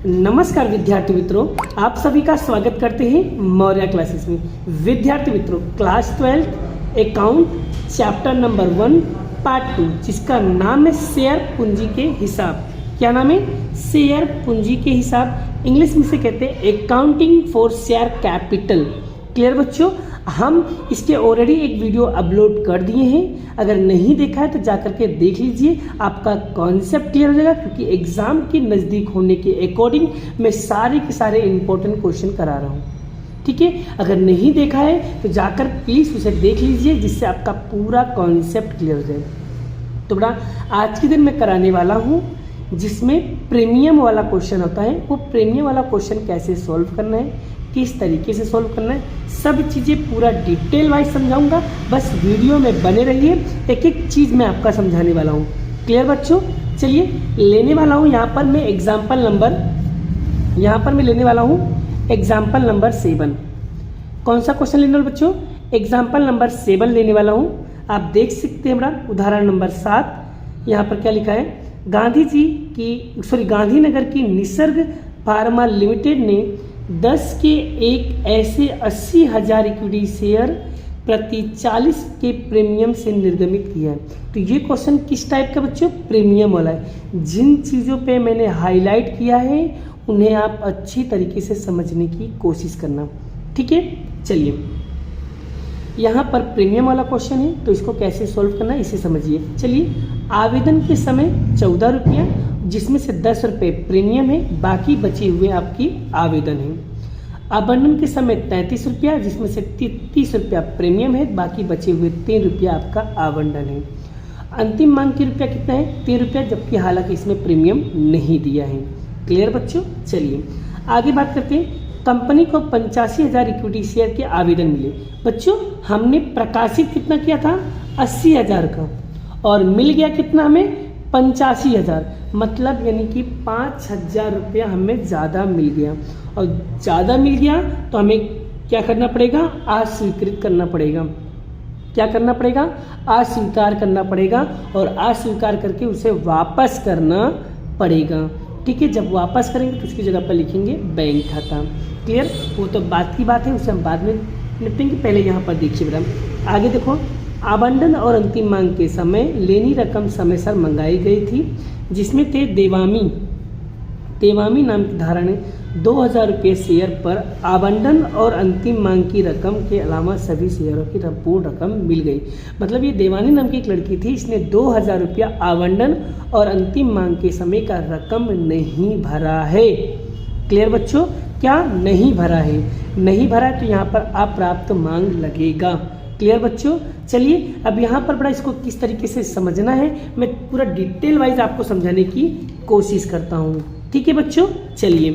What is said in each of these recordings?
नमस्कार विद्यार्थी मित्रों, आप सभी का स्वागत करते हैं मौर्य क्लासेस में। विद्यार्थी मित्रों, class 12 account chapter number 1 part 2 जिसका नाम है शेयर पूंजी के हिसाब। क्या नाम है? शेयर पूंजी के हिसाब। इंग्लिश में से कहते हैं accounting for share capital. Clear बच्चों? हम इसके ऑलरेडी एक वीडियो अपलोड कर दिए हैं, अगर नहीं देखा है तो जाकर के देख लीजिए, आपका कॉन्सेप्ट क्लियर हो जाएगा। क्योंकि एग्जाम के नज़दीक होने के अकॉर्डिंग मैं सारे के सारे इंपॉर्टेंट क्वेश्चन करा रहा हूँ। ठीक है, अगर नहीं देखा है तो जाकर प्लीज़ उसे देख लीजिए, जिससे आपका पूरा कॉन्सेप्ट क्लियर हो जाए। तो बड़ा आज के दिन मैं कराने वाला हूँ जिसमें प्रीमियम वाला क्वेश्चन होता है। वो प्रीमियम वाला क्वेश्चन कैसे सॉल्व करना है, किस तरीके से सॉल्व करना है, सब चीज़ें पूरा डिटेल वाइज समझाऊंगा। बस वीडियो में बने रहिए, एक एक चीज़ मैं आपका समझाने वाला हूँ। क्लियर बच्चों? चलिए लेने वाला हूँ यहाँ पर मैं एग्जाम्पल नंबर 7। कौन सा क्वेश्चन लेने वाला बच्चों? एग्जाम्पल नंबर 7 लेने वाला हूँ। आप देख सकते हैं बड़ा उदाहरण नंबर 7। यहाँ पर क्या लिखा है? गांधीनगर की निसर्ग फार्मा लिमिटेड ने 10 के एक ऐसे 80,000 इक्विटी शेयर प्रति 40 के प्रीमियम से निर्गमित किया है। तो ये क्वेश्चन किस टाइप का बच्चों? प्रीमियम वाला है। जिन चीज़ों पे मैंने हाईलाइट किया है उन्हें आप अच्छी तरीके से समझने की कोशिश करना। ठीक है, चलिए यहाँ पर प्रीमियम वाला क्वेश्चन है, तो इसको कैसे सॉल्व करना है इसे समझिए। चलिए, आवेदन के समय 14 रुपया, जिसमें से 10 रुपये प्रीमियम है, बाकी बचे हुए आपकी आवेदन है। आवंटन के समय 33 रुपया, जिसमें से 30 रुपया प्रीमियम है, बाकी बचे हुए 3 रुपया आपका आवंटन है। अंतिम मांग की रुपया कितना है? 3 रुपया, जबकि हालांकि इसमें प्रीमियम नहीं दिया है। क्लियर बच्चों? चलिए आगे बात करते हैं। कंपनी को 85,000 इक्विटी शेयर के आवेदन मिले। बच्चों हमने प्रकाशित कितना किया था? 80,000 का, और मिल गया कितना हमें? 85,000। मतलब यानी कि 5,000 रुपया हमें ज़्यादा मिल गया, और ज़्यादा मिल गया तो हमें क्या करना पड़ेगा? अस्वीकृत करना पड़ेगा। क्या करना पड़ेगा? अस्वीकार करना पड़ेगा, और अस्वीकार करके उसे वापस करना पड़ेगा। ठीक है, जब वापस करेंगे तो उसकी जगह पर लिखेंगे बैंक खाता। क्लियर? वो तो बात की बात है, उसे हम बाद में निपटेंगे। पहले यहाँ पर देखिए बेटा, आगे देखो। आवंटन और अंतिम मांग के समय लेनी रकम समय सर मंगाई गई थी, जिसमें थे देवामी नाम की धारा ने 2,000 रुपये शेयर पर आवंटन और अंतिम मांग की रकम के अलावा सभी शेयरों की पूर्ण रकम मिल गई। मतलब ये देवानी नाम की एक लड़की थी, इसने 2,000 रुपया आवंटन और अंतिम मांग के समय का रकम नहीं भरा है। क्लियर बच्चों? क्या नहीं भरा है? नहीं भरा है तो यहाँ पर अप्राप्त मांग लगेगा। क्लियर बच्चों? चलिए अब यहाँ पर बड़ा इसको किस तरीके से समझना है मैं पूरा डिटेल वाइज आपको समझाने की कोशिश करता हूँ। ठीक है बच्चों? चलिए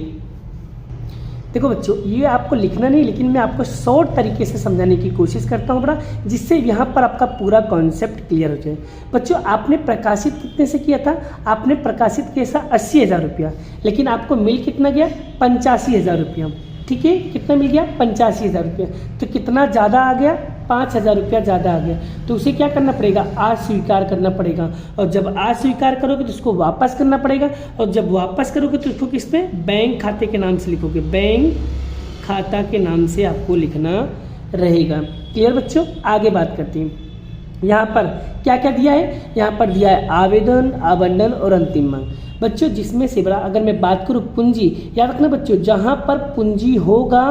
देखो बच्चों, ये आपको लिखना नहीं, लेकिन मैं आपको शॉर्ट तरीके से समझाने की कोशिश करता हूँ बड़ा, जिससे यहाँ पर आपका पूरा कॉन्सेप्ट क्लियर हो जाए। बच्चों आपने प्रकाशित कितने से किया था? आपने प्रकाशित किया था 80,000 रुपया, लेकिन आपको मिल कितना गया? 85,000 रुपया। ठीक है, कितना मिल गया? 85,000 रुपया। तो कितना ज़्यादा आ गया? 5,000 रुपया ज़्यादा आ गया। तो उसे क्या करना पड़ेगा? अस्वीकार करना पड़ेगा, और जब अस्वीकार करोगे तो उसको वापस करना पड़ेगा, और जब वापस करोगे तो उसको किस पे? बैंक खाते के नाम से लिखोगे। बैंक खाता के नाम से आपको लिखना रहेगा। क्लियर बच्चों? आगे बात करते हैं। यहाँ पर क्या क्या दिया है? यहाँ पर दिया है आवेदन, आवंटन और अंतिम मांग। बच्चों जिसमें से बड़ा अगर मैं बात करूँ पूंजी, याद रखना बच्चों, जहाँ पर पूंजी होगा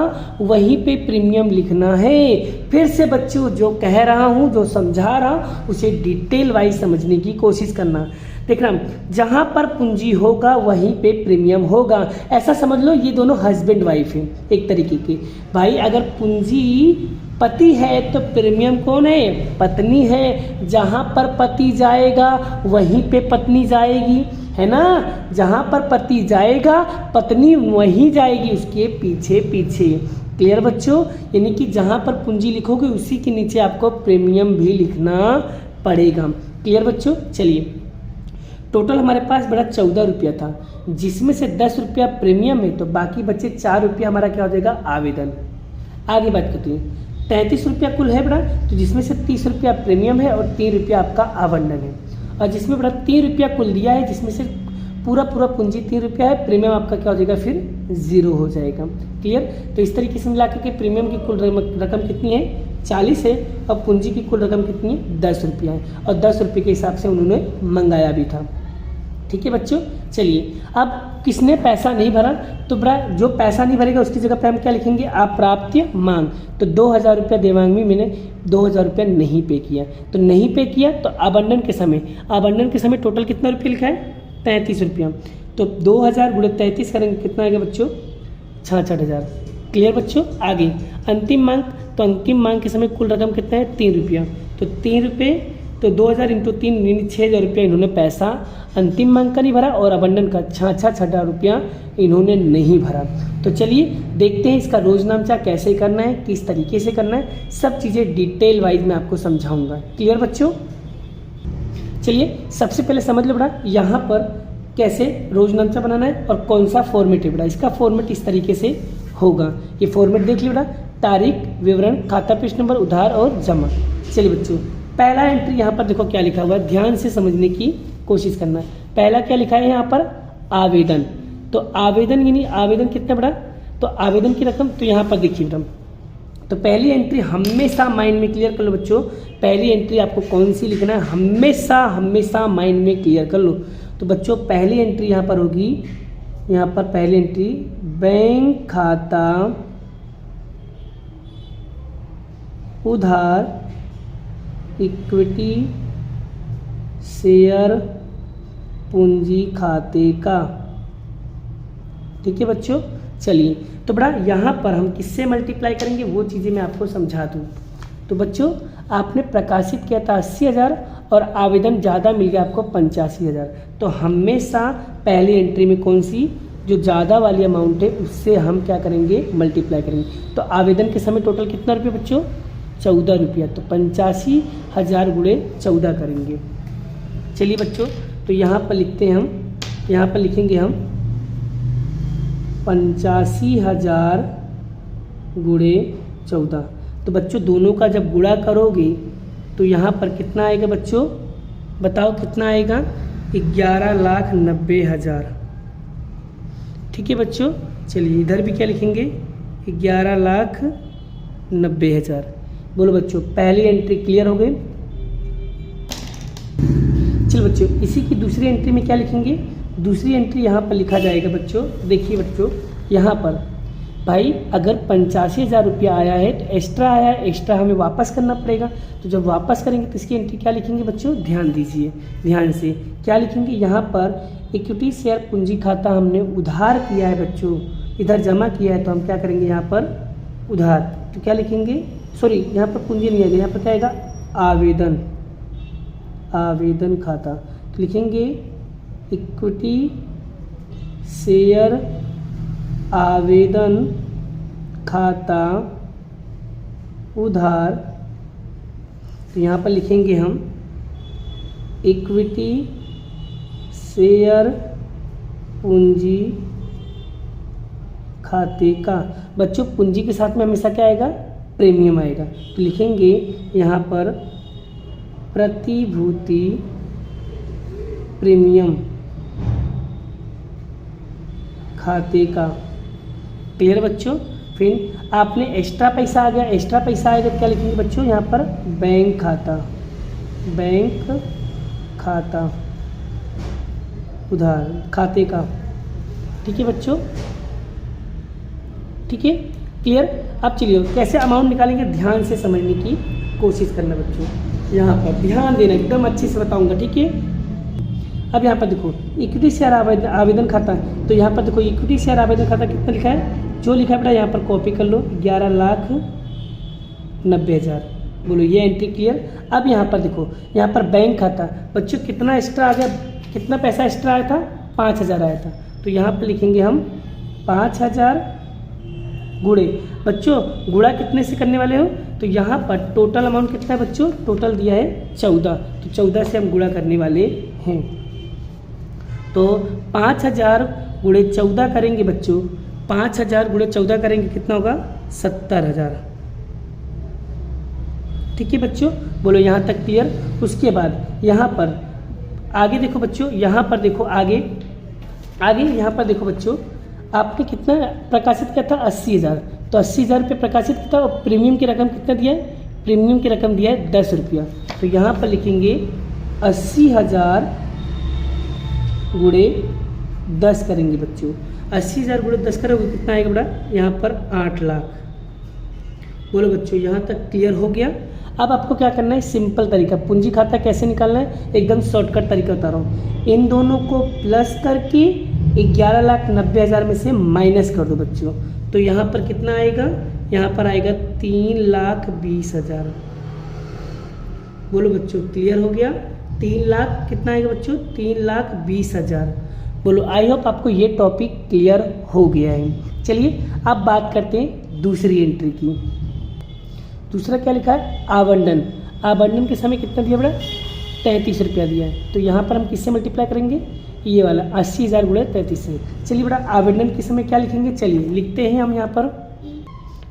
वहीं पे प्रीमियम लिखना है। फिर से बच्चों जो कह रहा हूँ, जो समझा रहा हूँ, उसे डिटेल वाइज समझने की कोशिश करना। देखना, जहाँ पर पूंजी होगा वहीं पे प्रीमियम होगा। ऐसा समझ लो ये दोनों हस्बैंड वाइफ हैं एक तरीके के। भाई अगर पूंजी पति है तो प्रीमियम कौन है? पत्नी है। जहाँ पर पति जाएगा वहीं पे पत्नी जाएगी, है ना? जहाँ पर पति जाएगा पत्नी वहीं जाएगी, उसके पीछे पीछे। क्लियर बच्चों? यानी कि जहाँ पर पूंजी लिखोगे उसी के नीचे आपको प्रीमियम भी लिखना पड़ेगा। क्लियर बच्चों? चलिए टोटल हमारे पास बड़ा 14 रुपया था, जिसमें से 10 रुपया प्रीमियम है, तो बाकी बचे 4 रुपया हमारा क्या हो जाएगा? आवेदन। आगे बात करते हैं। 33 रुपया कुल है बड़ा, तो जिसमें से 30 रुपया प्रीमियम है और 3 रुपया आपका आवंटन है, और जिसमें बड़ा 3 रुपया कुल दिया है, जिसमें से पूरा पूंजी 3 रुपया है, प्रीमियम आपका क्या हो जाएगा फिर 0 हो जाएगा। क्लियर। तो इस तरीके से मिला करके प्रीमियम की कुल रकम कितनी है 40 है और पूंजी की कुल रकम कितनी है 10 रुपया है और 10 रुपये के हिसाब से उन्होंने मंगाया भी था। ठीक है बच्चों। चलिए अब किसने पैसा नहीं भरा, तो बड़ा जो पैसा नहीं भरेगा उसकी जगह पे हम क्या लिखेंगे अप्राप्य मांग। तो 2000 रुपया देवांगी मैंने 2000 रुपया नहीं पे किया, तो नहीं पे किया तो आवंटन के समय टोटल कितना रुपया लिखा है 33 रुपया। तो 2000 गुणे 33 करेंगे कितना आएगा बच्चों 66,000। क्लियर बच्चों। आगे अंतिम मांग, तो अंतिम मांग के समय कुल रकम कितना है 3 रुपया। तो 3 रुपये तो 2000 इंटू 3 यानी 6000 रुपया इन्होंने पैसा अंतिम मांग का नहीं भरा और आवंटन का 66,000 रुपया इन्होंने नहीं भरा। तो चलिए देखते हैं इसका रोजनामचा कैसे करना है, किस तरीके से करना है, सब चीज़ें डिटेल वाइज मैं आपको समझाऊंगा। क्लियर बच्चों। चलिए सबसे पहले समझ लो बेटा यहाँ पर कैसे रोजनामचा बनाना है और कौन सा फॉर्मेट है बेटा। इसका फॉर्मेट इस तरीके से होगा, ये फॉर्मेट देख लियो बेटा, तारीख, विवरण, खाता पृष्ठ नंबर, उधार और जमा। चलिए बच्चों पहला एंट्री यहाँ पर देखो क्या लिखा हुआ है, ध्यान से समझने की कोशिश करना है। पहला क्या लिखा है यहाँ पर आवेदन। तो आवेदन यानी आवेदन कितना बड़ा, तो आवेदन की रकम तो यहाँ पर देखिए बेटा, तो पहली एंट्री हमेशा माइंड में क्लियर कर लो बच्चों, पहली एंट्री आपको कौन सी लिखना है हमेशा माइंड में क्लियर कर लो। तो बच्चों पहली एंट्री यहाँ पर होगी, यहाँ पर पहली एंट्री बैंक खाता उधार इक्विटी शेयर पूंजी खाते का। ठीक है बच्चों। चलिए तो बड़ा यहाँ पर हम किससे मल्टीप्लाई करेंगे वो चीज़ें मैं आपको समझा दूँ। तो बच्चों आपने प्रकाशित किया था 80,000 और आवेदन ज़्यादा मिल गया आपको 85,000। तो हमेशा पहली एंट्री में कौन सी जो ज़्यादा वाली अमाउंट है उससे हम क्या करेंगे मल्टीप्लाई करेंगे। तो आवेदन के समय टोटल कितना रुपये बच्चों 14 रुपया, तो 85,000 गुणे 14 करेंगे। चलिए बच्चों तो यहाँ पर लिखते हैं हम, यहाँ पर लिखेंगे हम 85,000 गुणे 14। तो बच्चों दोनों का जब गुणा करोगे तो यहाँ पर कितना आएगा बच्चों, बताओ कितना आएगा 11,90,000। ठीक है बच्चों। चलिए इधर भी क्या लिखेंगे 11,90,000। बोलो बच्चों पहली एंट्री क्लियर हो गई। चलो बच्चों इसी की दूसरी एंट्री में क्या लिखेंगे, दूसरी एंट्री यहाँ पर लिखा जाएगा बच्चों, देखिए बच्चों यहाँ पर भाई अगर 85,000 रुपया आया है तो एक्स्ट्रा आया है, एक्स्ट्रा हमें वापस करना पड़ेगा। तो जब वापस करेंगे तो इसकी एंट्री क्या लिखेंगे बच्चों, ध्यान दीजिए ध्यान से, क्या लिखेंगे यहाँ पर इक्विटी शेयर पूंजी खाता हमने उधार किया है बच्चों, इधर जमा किया है तो हम क्या करेंगे यहाँ पर उधार, तो क्या लिखेंगे, सॉरी यहाँ पर पूंजी नहीं आएगा, यहाँ पर क्या आएगा आवेदन, आवेदन खाता। तो लिखेंगे इक्विटी शेयर आवेदन खाता उधार। तो यहाँ पर लिखेंगे हम इक्विटी शेयर पूंजी खाते का। बच्चों पूंजी के साथ में हमेशा क्या आएगा, प्रीमियम आएगा। तो लिखेंगे यहाँ पर प्रतिभूति प्रीमियम खाते का। क्लियर बच्चों। फिर आपने एक्स्ट्रा पैसा आ गया, एक्स्ट्रा पैसा आएगा क्या लिखेंगे बच्चों यहाँ पर बैंक खाता, बैंक खाता उधार खाते का। ठीक है बच्चों, ठीक है क्लियर। अब चलिए कैसे अमाउंट निकालेंगे ध्यान से समझने की कोशिश करना बच्चों, यहाँ पर ध्यान देना, एकदम अच्छे से बताऊंगा। ठीक है अब यहाँ पर देखो इक्विटी शेयर आवेदन खाता, तो यहाँ पर देखो इक्विटी शेयर आवेदन खाता कितना लिखा है, जो लिखा है बेटा यहाँ पर कॉपी कर लो 11,90,000। बोलो ये एंट्री क्लियर। अब यहाँ पर देखो यहाँ पर बैंक खाता, बच्चों कितना एक्स्ट्रा आ गया, कितना पैसा एक्स्ट्रा आया था 5,000 आया था। तो यहाँ पर लिखेंगे हम 5,000 गुणे, बच्चों गुणा कितने से करने वाले हो, तो यहाँ पर टोटल अमाउंट कितना है बच्चों, टोटल दिया है 14, तो 14 से हम गुणा करने वाले हैं। तो 5,000 गुणे 14 करेंगे बच्चों, 5,000 गुणे 14 करेंगे कितना होगा 70,000। ठीक है बच्चों, बोलो यहाँ तक क्लियर। उसके बाद यहाँ पर आगे देखो बच्चों, यहाँ पर देखो आगे आगे यहाँ पर देखो बच्चों, आपने कितना प्रकाशित किया था 80,000, तो 80,000 रुपये प्रकाशित किया था और प्रीमियम की रकम कितना दिया है, प्रीमियम की रकम दिया है 10 रुपया। तो यहाँ पर लिखेंगे 80,000 गुणे 10 करेंगे बच्चों, 80,000 गुणे 10 करोगे कितना आएगा बेटा, यहाँ पर 8 लाख। बोलो बच्चों यहाँ तक क्लियर हो गया। अब आपको क्या करना है, सिंपल तरीका, पूंजी खाता कैसे निकालना है, एकदम शॉर्टकट तरीका बता रहा हूँ। इन दोनों को प्लस करके 11,90,000 में से माइनस कर दो बच्चों, तो यहाँ पर कितना आएगा, यहाँ पर आएगा 3,20,000। बोलो बच्चों क्लियर हो गया, 3 लाख कितना आएगा बच्चों, 3,20,000। बोलो आई होप आपको ये टॉपिक क्लियर हो गया है। चलिए अब बात करते हैं दूसरी एंट्री की। दूसरा क्या लिखा है, आवंटन। आवंटन के समय कितना दिया बेटा, 33 रुपया दिया है, तो यहाँ पर हम किससे मल्टीप्लाई करेंगे, ये वाला 80,000 गुणे 33 से। चलिए बेटा आवंटन के समय क्या लिखेंगे, चलिए लिखते हैं हम यहाँ पर।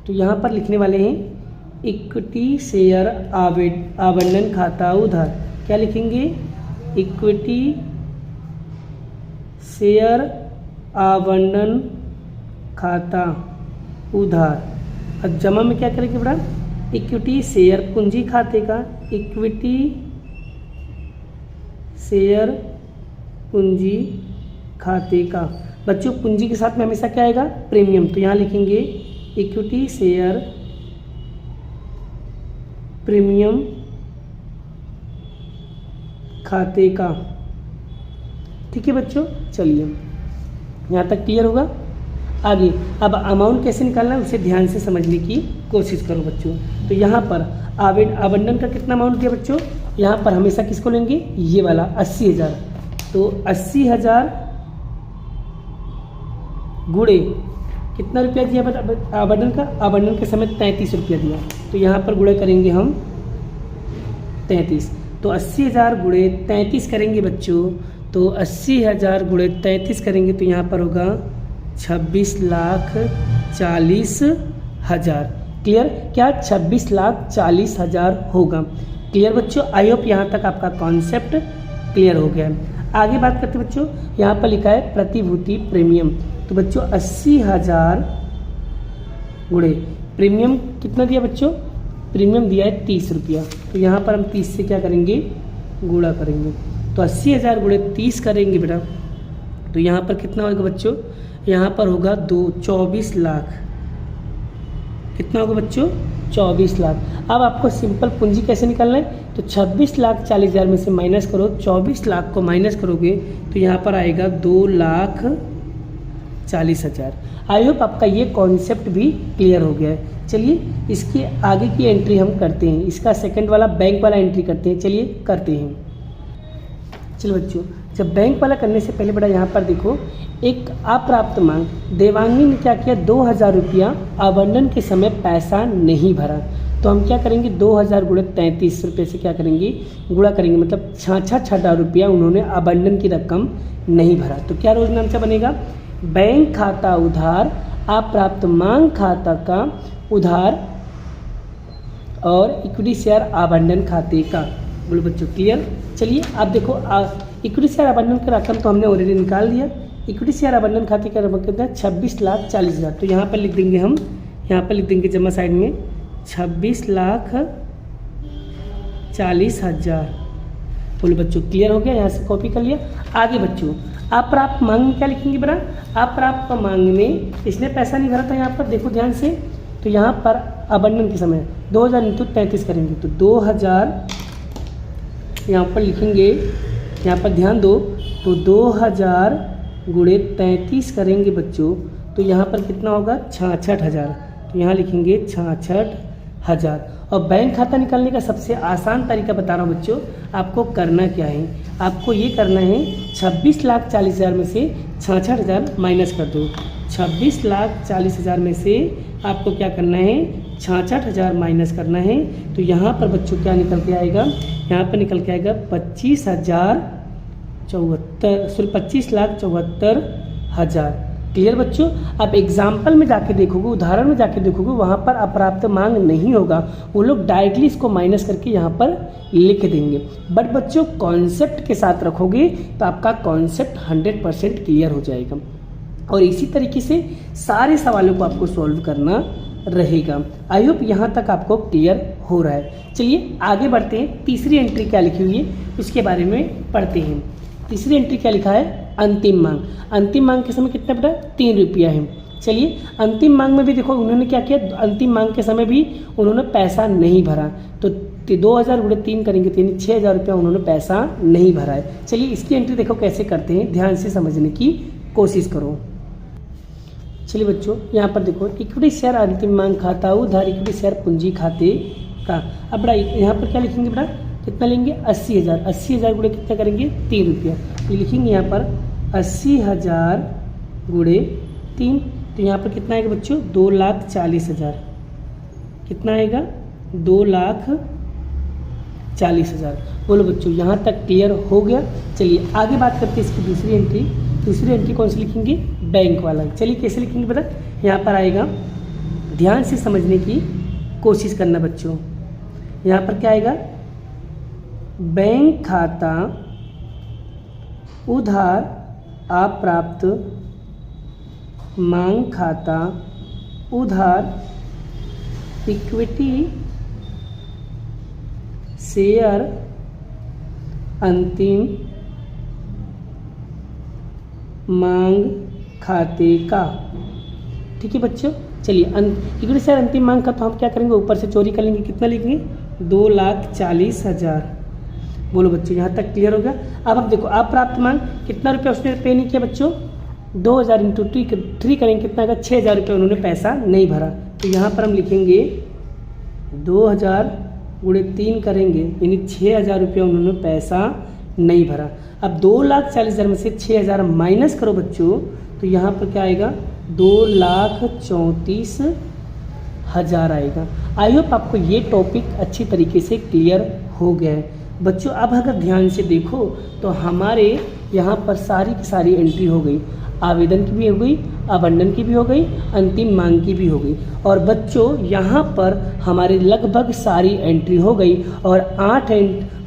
तो यहाँ पर लिखने वाले हैं इक्विटी शेयर आवंटन खाता उधार। क्या लिखेंगे, इक्विटी शेयर आवंटन खाता उधार। अब जमा में क्या करेंगे बेटा, इक्विटी शेयर पूंजी खाते का, इक्विटी शेयर पूंजी खाते का। बच्चों पूंजी के साथ में हमेशा क्या आएगा, प्रीमियम, तो यहाँ लिखेंगे इक्विटी शेयर प्रीमियम खाते का। ठीक है बच्चों, चलिए यहाँ तक क्लियर होगा। आगे अब अमाउंट कैसे निकालना है उसे ध्यान से समझने की कोशिश करो बच्चों। तो यहाँ पर आवंटन का कितना अमाउंट दिया बच्चों, यहाँ पर हमेशा किसको लेंगे, ये वाला 80,000। तो 80,000 गुणे कितना रुपया दिया आवंटन का, आवंटन के समय 33 रुपया दिया, तो यहाँ पर गुणे करेंगे हम 33। तो 80,000 गुणे 33 करेंगे बच्चों, तो 80,000 गुणे 33 करेंगे तो यहाँ पर होगा 26,40,000। क्लियर, क्या 26,40,000 होगा। क्लियर बच्चों, आई होप यहाँ तक आपका कॉन्सेप्ट क्लियर हो गया है। आगे बात करते हैं बच्चों, यहाँ पर लिखा है प्रतिभूति प्रीमियम। तो बच्चों 80,000 गुणे प्रीमियम कितना दिया बच्चों, प्रीमियम दिया है 30 रुपया, तो यहाँ पर हम 30 से क्या करेंगे, गुणा करेंगे। तो 80,000 गुणे 30 करेंगे बेटा, तो यहाँ पर कितना होगा बच्चों, यहाँ पर होगा 24 लाख। कितना होगा बच्चों, 24 लाख। अब आपको सिंपल पूंजी कैसे निकालना है, तो 26,40,000 में से माइनस करो, 24 लाख को माइनस करोगे तो यहाँ पर आएगा 2,40,000। आई होप आपका ये कॉन्सेप्ट भी क्लियर हो गया है। चलिए इसके आगे की एंट्री हम करते हैं, इसका सेकंड वाला बैंक वाला एंट्री करते हैं। चलिए करते हैं। चलो बच्चों, जब बैंक वाला करने से पहले बेटा यहाँ पर देखो, एक अप्राप्त मांग, देवांगी ने क्या किया, 2,000 रुपया आवंटन के समय पैसा नहीं भरा, तो हम क्या करेंगे, 2,000 गुणे 33 रुपये से क्या करेंगे, गुणा करेंगे, मतलब 66,000 रुपया उन्होंने आवंटन की रकम नहीं भरा। तो क्या रोज नाम से बनेगा, बैंक खाता उधार अप्राप्त मांग खाता का उधार और इक्विटी शेयर आवंटन खाते का। बोलो बच्चों क्लियर। चलिए आप देखो, इक्विटी शेयर आवंटन का रकम तो हमने ऑलरेडी निकाल दिया। इक्विटी शेयर आवंटन खाते का रकम कितना है, 26,40,000। तो यहाँ पर लिख देंगे हम, यहाँ पर लिख देंगे जमा साइड में 26,40,000। बोलो बच्चों क्लियर हो गया, यहाँ से कॉपी कर लिया। आगे बच्चों अप्राप्त मांग में क्या लिखेंगे बेटा, अप्राप्त मांग में इसने पैसा नहीं भरा था, यहाँ पर देखो ध्यान से, तो यहाँ पर आवंटन के समय 2,000 इंटू 33 करेंगे, तो 2,000 यहाँ पर लिखेंगे, यहाँ पर ध्यान दो, तो 2,000 गुणे 33 करेंगे बच्चों, तो यहाँ पर कितना होगा, 66,000। तो यहाँ लिखेंगे 66,000। और बैंक खाता निकालने का सबसे आसान तरीका बता रहा हूँ बच्चों, आपको करना क्या है, आपको ये करना है 26,40,000 में से 66,000 माइनस कर दो। 26,40,000 में से आपको क्या करना है, 66,000 माइनस करना है। तो यहाँ पर बच्चों क्या निकल के आएगा, यहाँ पर निकल के आएगा 25,74,000। क्लियर बच्चों। आप एग्जाम्पल में जाके देखोगे, उदाहरण में जाके देखोगे, वहाँ पर अप्राप्त मांग नहीं होगा, वो लोग डायरेक्टली इसको माइनस करके यहाँ पर लिख देंगे। बट बच्चों कॉन्सेप्ट के साथ रखोगे तो आपका कॉन्सेप्ट 100% क्लियर हो जाएगा और इसी तरीके से सारे सवालों को आपको सॉल्व करना रहेगा। आई होप यहाँ तक आपको क्लियर हो रहा है। चलिए आगे बढ़ते हैं। तीसरी एंट्री क्या लिखी हुई है उसके बारे में पढ़ते हैं। तीसरी एंट्री क्या लिखा है? अंतिम मांग। अंतिम मांग के समय कितना बेटा? 3 रुपया है। चलिए अंतिम मांग में भी देखो उन्होंने क्या किया, अंतिम मांग के समय भी उन्होंने पैसा नहीं भरा, तो 2000 गुणे 3 करेंगे तो 6000 रुपया उन्होंने पैसा नहीं भरा है। चलिए इसकी एंट्री देखो कैसे करते हैं, ध्यान से समझने की कोशिश करो। चलिए बच्चों यहाँ पर देखो इक्विटी शेयर अंतिम मांग खाता उधार इक्विटी शेयर पूंजी खाते का। अब बड़ा यहाँ पर क्या लिखेंगे बेटा, कितना लेंगे? 80,000। 80,000 गुणे कितना करेंगे? 3 रुपया। ये लिखेंगे यहाँ पर 80,000 गुणे 3, तो यहाँ पर कितना आएगा बच्चों? 2,40,000। कितना आएगा? 2,40,000। बोलो बच्चों यहाँ तक क्लियर हो गया। चलिए आगे बात करते हैं इसकी दूसरी एंट्री। दूसरी एंट्री कौन सी लिखेंगे? बैंक वाला। चलिए कैसे लिखेंगे बेटा? यहाँ पर आएगा, ध्यान से समझने की कोशिश करना बच्चों। यहाँ पर क्या आएगा? बैंक खाता उधार अप्राप्त मांग खाता उधार इक्विटी शेयर अंतिम मांग खाते का। ठीक है बच्चों। चलिए इक्विटी शेयर अंतिम मांग का तो हम क्या करेंगे, ऊपर से चोरी कर लेंगे। कितना लिखेंगे? 2,40,000। बोलो बच्चों यहाँ तक क्लियर हो गया। अब हम देखो अप्राप्त मांग कितना रुपया उसने पे नहीं किया बच्चों? 2000 इंटू 3 करेंगे कितना आएगा? 6,000 रुपया उन्होंने पैसा नहीं भरा, तो यहाँ पर हम लिखेंगे 2000 गुणे 3 करेंगे यानी 6,000 रुपया उन्होंने पैसा नहीं भरा। अब 2,40,000 में से 6,000 माइनस करो बच्चों, तो यहाँ पर क्या आएगा? 2,34,000 आएगा। आई होप आपको ये टॉपिक अच्छी तरीके से क्लियर हो गया है बच्चों। अब अगर ध्यान से देखो तो हमारे यहाँ पर सारी की सारी एंट्री हो गई, आवेदन की भी हो गई, आवंटन की भी हो गई, अंतिम मांग की भी हो गई। और बच्चों यहाँ पर हमारे लगभग सारी एंट्री हो गई और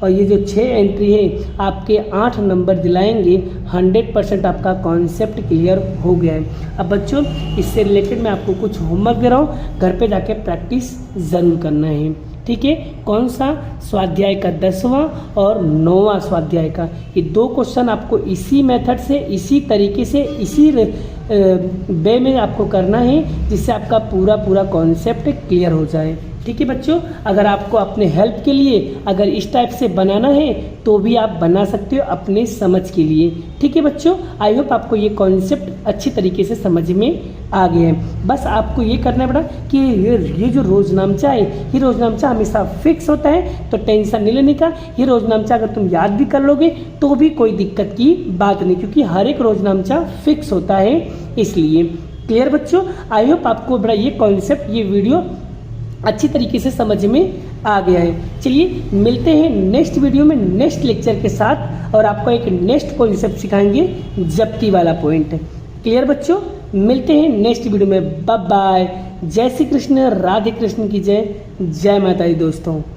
और ये जो 6 एंट्री है आपके 8 नंबर दिलाएंगे। 100% आपका कॉन्सेप्ट क्लियर हो गया है। अब बच्चों इससे रिलेटेड मैं आपको कुछ होमवर्क दे रहा हूँ, घर पे जाके प्रैक्टिस ज़रूर करना है। ठीक है, कौन सा? स्वाध्याय का 10वां और 9वां स्वाध्याय का। ये 2 क्वेश्चन आपको इसी मेथड से, इसी तरीके से, इसी वे में आपको करना है जिससे आपका पूरा कॉन्सेप्ट क्लियर हो जाए। ठीक है बच्चों, अगर आपको अपने हेल्प के लिए अगर इस टाइप से बनाना है तो भी आप बना सकते हो अपने समझ के लिए। ठीक है बच्चों, आई होप आपको ये कॉन्सेप्ट अच्छी तरीके से समझ में आ गया है। बस आपको ये करना है बेटा कि ये जो रोजनामचा है, ये रोजनामचा हमेशा फिक्स होता है, तो टेंशन नहीं लेने का। ये रोजनामचा अगर तुम याद भी कर लोगे तो भी कोई दिक्कत की बात नहीं, क्योंकि हर एक रोजनामचा फिक्स होता है। इसलिए क्लियर बच्चों, आई होप आपको बड़ा ये कॉन्सेप्ट, ये वीडियो अच्छी तरीके से समझ में आ गया है। चलिए मिलते हैं नेक्स्ट वीडियो में नेक्स्ट लेक्चर के साथ, और आपको एक नेक्स्ट कॉन्सेप्ट सिखाएंगे, जब्ती वाला पॉइंट। क्लियर बच्चों, मिलते हैं नेक्स्ट वीडियो में। Bye bye. जय श्री कृष्ण, राधे कृष्ण की जय, जय माता दी दोस्तों।